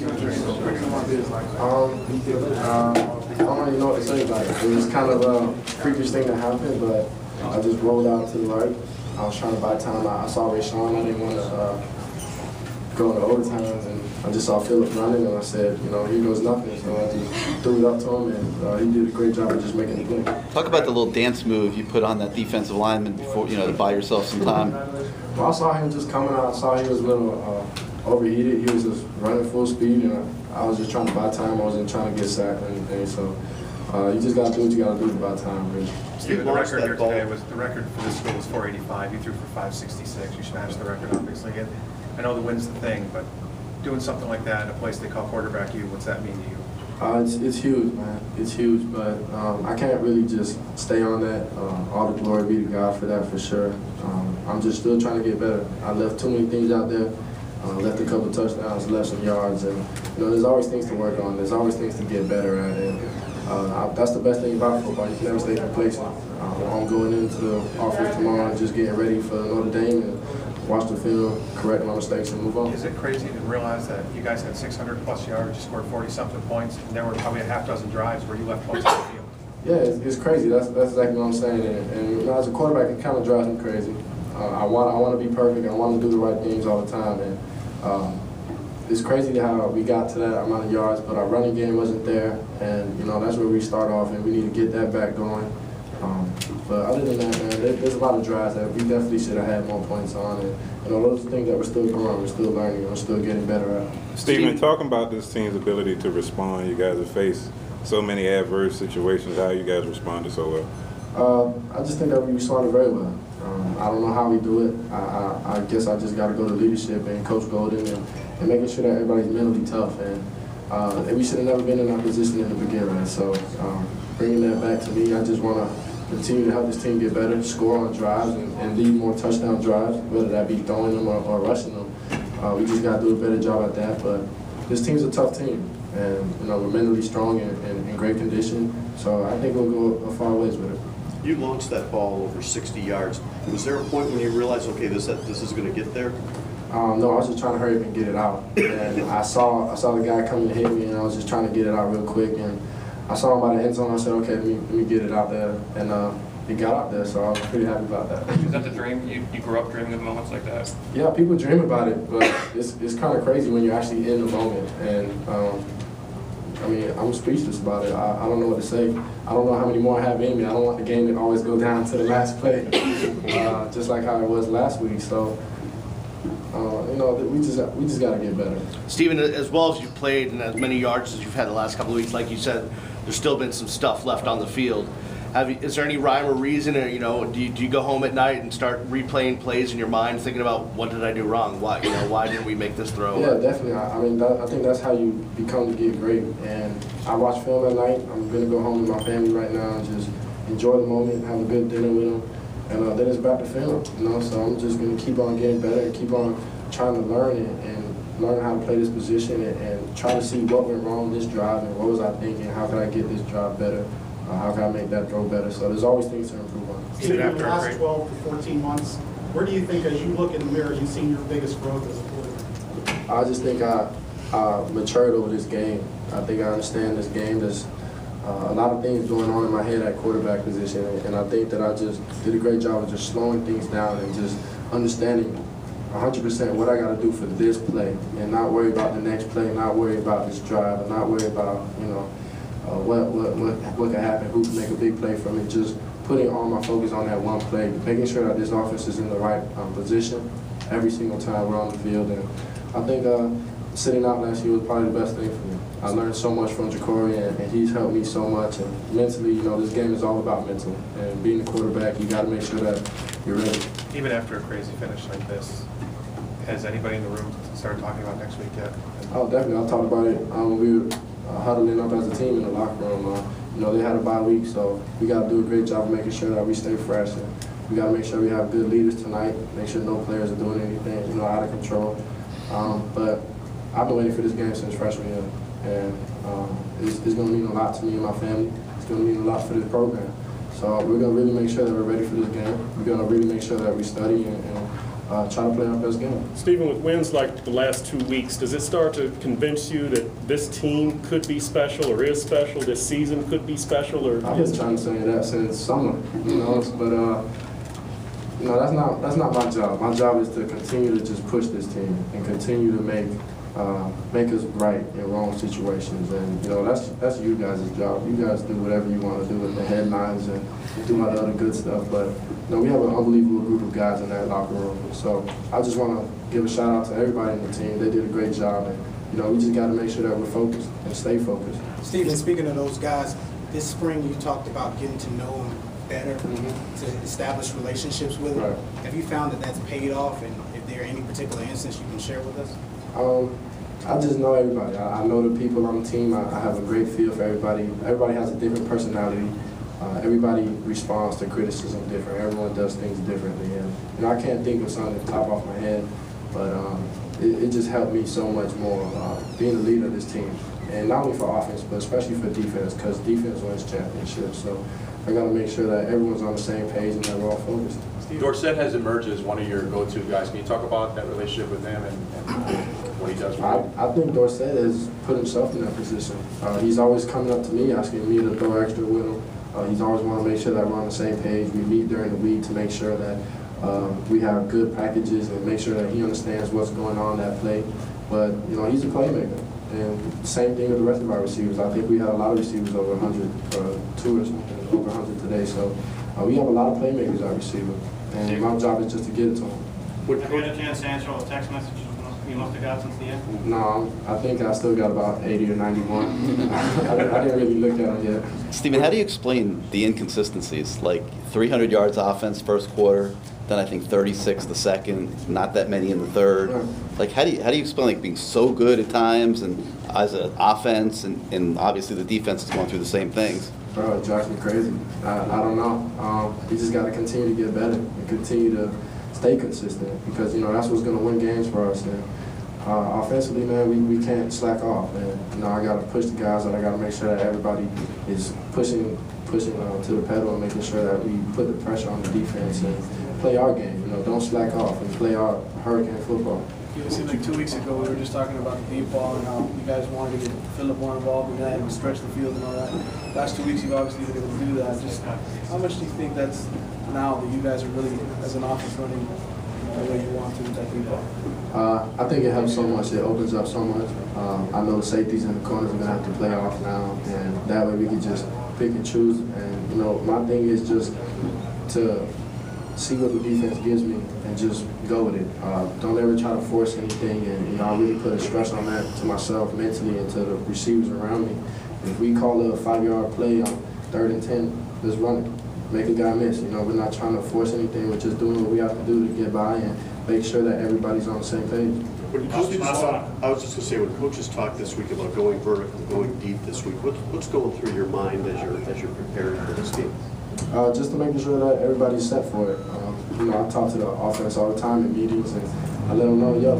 I don't really know what to say about it. It was kind of a freakish thing that happened, but I just rolled out to the right. I was trying to buy time. I saw Rashawn. I didn't want to go into overtimes, and I just saw Phillip running, and I said, you know, here goes nothing. So I just threw it up to him, and he did a great job of just making the play. Talk about the little dance move you put on that defensive lineman before, you know, to buy yourself some time. Well, I saw him just coming out. I saw he was a little overheated. He was just running full speed, and I was just trying to buy time. I wasn't trying to get sacked or anything. So you just got to do what you got to do to buy time, really. Steve, the record here today was the record for this school was 485. You threw for 566. You smashed the record, obviously. And I know the win's the thing, but doing something like that in a place they call quarterback U, what's that mean to you? It's huge, man. It's huge, but I can't really just stay on that. All the glory be to God for that, for sure. I'm just still trying to get better. I left too many things out there. Left a couple touchdowns, left some yards, and you know, there's always things to work on. There's always things to get better at, and that's the best thing about football. You can never stay complacent. I'm going into the office tomorrow and just getting ready for Notre Dame and watch the film, correct my mistakes, and move on. Is it crazy to realize that you guys had 600-plus yards, you scored 40-something points, and there were probably a half-dozen drives where you left points on the field? Yeah, it's crazy. That's exactly what I'm saying. And you know, as a quarterback, it kind of drives me crazy. I want to be perfect. I want to do the right things all the time. And it's crazy how we got to that amount of yards, but our running game wasn't there. And you know, that's where we start off, and we need to get that back going. But other than that, man, there's a lot of drives that we definitely should have had more points on. And you know, those are things that we're still growing, we're still learning, we're still getting better at. Stephen, talking about this team's ability to respond, you guys have faced so many adverse situations. How you guys responded so well? I just think that we responded very well. I don't know how we do it. I guess I just got to go to leadership and Coach Golden and making sure that everybody's mentally tough. And we should have never been in that position in the beginning. So bringing that back to me, I just want to continue to help this team get better, score on drives, and lead more touchdown drives, whether that be throwing them or rushing them. We just got to do a better job at that. But this team's a tough team, and you know, we're mentally strong and in great condition. So I think we'll go a far ways with it. You launched that ball over 60 yards. Was there a point when you realized, okay, this is going to get there? No, I was just trying to hurry up and get it out. And I saw the guy coming to hit me, and I was just trying to get it out real quick. And I saw him by the end zone. I said, okay, let me get it out there. And he got out there, so I was pretty happy about that. Is that the dream? You grew up dreaming of moments like that? Yeah, people dream about it, but it's kind of crazy when you're actually in the moment. And I mean, I'm speechless about it. I don't know what to say. I don't know how many more I have in me. I don't want the game to always go down to the last play, just like how it was last week. So, you know, we just got to get better. Stephen, as well as you've played and as many yards as you've had the last couple of weeks, like you said, there's still been some stuff left on the field. Is there any rhyme or reason, or, you know, do you go home at night and start replaying plays in your mind, thinking about what did I do wrong? Why didn't we make this throw? Yeah, definitely. I mean, I think that's how you become to get great. And I watch film at night. I'm gonna go home with my family right now and just enjoy the moment, have a good dinner with them, and then it's back to film. You know, so I'm just gonna keep on getting better and keep on trying to learn and learn how to play this position and try to see what went wrong this drive and what was I thinking, how can I get this drive better. How can I make that throw better? So there's always things to improve on. In the last 12 to 14 months, where do you think, as you look in the mirror, you've seen your biggest growth as a quarterback? I just think I matured over this game. I think I understand this game. There's a lot of things going on in my head at quarterback position, and I think that I just did a great job of just slowing things down and just understanding 100% what I got to do for this play, and not worry about the next play, not worry about this drive, and not worry about, you know, what can happen, who can make a big play from it. Just putting all my focus on that one play, making sure that this offense is in the right position every single time we're on the field. And I think sitting out last year was probably the best thing for me. I learned so much from Jacory, and he's helped me so much. And mentally, you know, this game is all about mental. And being a quarterback, you got to make sure that you're ready. Even after a crazy finish like this, has anybody in the room started talking about next week yet? Oh, definitely. I talked about it. We were huddling up as a team in the locker room. You know, they had a bye week, so we got to do a great job of making sure that we stay fresh. And we got to make sure we have good leaders tonight, make sure no players are doing anything, you know, out of control. But I've been waiting for this game since freshman year, and it's going to mean a lot to me and my family. It's going to mean a lot for this program. So we're going to really make sure that we're ready for this game. We're going to really make sure that we study and try to play our best game. Stephen, with wins like the last 2 weeks, does it start to convince you that this team could be special or is special, this season could be special? Or I've been trying to say that since summer, you know, but that's not my job. My job is to continue to just push this team and continue to make us right in wrong situations. And, you know, that's you guys' job. You guys do whatever you want to do with the headlines and do all the other good stuff. But, you know, we have an unbelievable group of guys in that locker room. So I just want to give a shout out to everybody in the team. They did a great job. And, you know, we just got to make sure that we're focused and stay focused. Stephen, speaking of those guys, this spring you talked about getting to know them better, to establish relationships with them. Right. Have you found that that's paid off, and if there are any particular instance you can share with us? I just know everybody. I know the people on the team. I have a great feel for everybody. Everybody has a different personality. Everybody responds to criticism different. Everyone does things differently. And, you know, I can't think of something off the top of my head, but it just helped me so much more being the leader of this team. And not only for offense, but especially for defense, because defense wins championships. So I got to make sure that everyone's on the same page and that we're all focused. Dorsett has emerged as one of your go-to guys. Can you talk about that relationship with him and what he does for you? I think Dorsett has put himself in that position. He's always coming up to me, asking me to throw extra with him. He's always want to make sure that we're on the same page. We meet during the week to make sure that we have good packages and make sure that he understands what's going on that play. But, you know, he's a playmaker. And same thing with the rest of our receivers. I think we had a lot of receivers over 100, two or something, over 100 today. So we have a lot of playmakers at receiver. And my job is just to get it to them. Have you had a chance to answer all the text messages you must have got since the end? No, I think I still got about 80 or 91. I didn't really look at them yet. Stephen, how do you explain the inconsistencies? Like 300 yards offense first quarter, then I think 36 the second, not that many in the third. Yeah. Like how do you explain like being so good at times and as an offense and obviously the defense is going through the same things? Bro, it drives me crazy. I don't know. We just got to continue to get better and continue to stay consistent because, you know, that's what's going to win games for us. And offensively, man, we can't slack off. And, you know, I got to push the guys and I got to make sure that everybody is pushing to the pedal and making sure that we put the pressure on the defense and play our game. You know, don't slack off and play our Hurricane football. It seemed like 2 weeks ago we were just talking about the deep ball and how you guys wanted to get Phillip more involved and that and stretch the field and all that. Last 2 weeks you've obviously been able to do that. Just how much do you think that's now that you guys are really, as an offense, running the way you want to with that deep ball? I think it helps so much. It opens up so much. I know the safeties in the corners are going to have to play off now, and that way we can just pick and choose. And, you know, my thing is just to see what the defense gives me and just go with it. Don't ever try to force anything, and, you know, I really put a stress on that to myself mentally and to the receivers around me. If we call a 5-yard play on 3rd and 10, let's run it. Make a guy miss. You know, we're not trying to force anything. We're just doing what we have to do to get by and make sure that everybody's on the same page. I was just going to say, when coaches talk this week about going vertical, going deep this week, what's going through your mind as you're preparing for this game? Just to make sure that everybody's set for it. You know, I talk to the offense all the time in meetings, and I let them know, yo,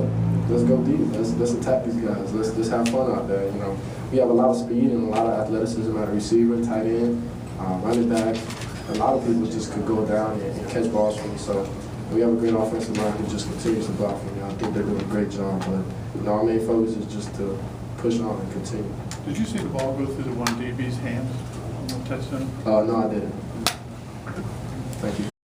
let's go deep. Let's attack these guys. Let's just have fun out there. You know, we have a lot of speed and a lot of athleticism at receiver, tight end, running back. A lot of people just could go down and catch balls from me. So we have a great offensive line who just continues to block for me. I think they're doing a great job. But, you know, our main focus is just to push on and continue. Did you see the ball go through the one DB's hands on the touchdown? No, I didn't. Thank you.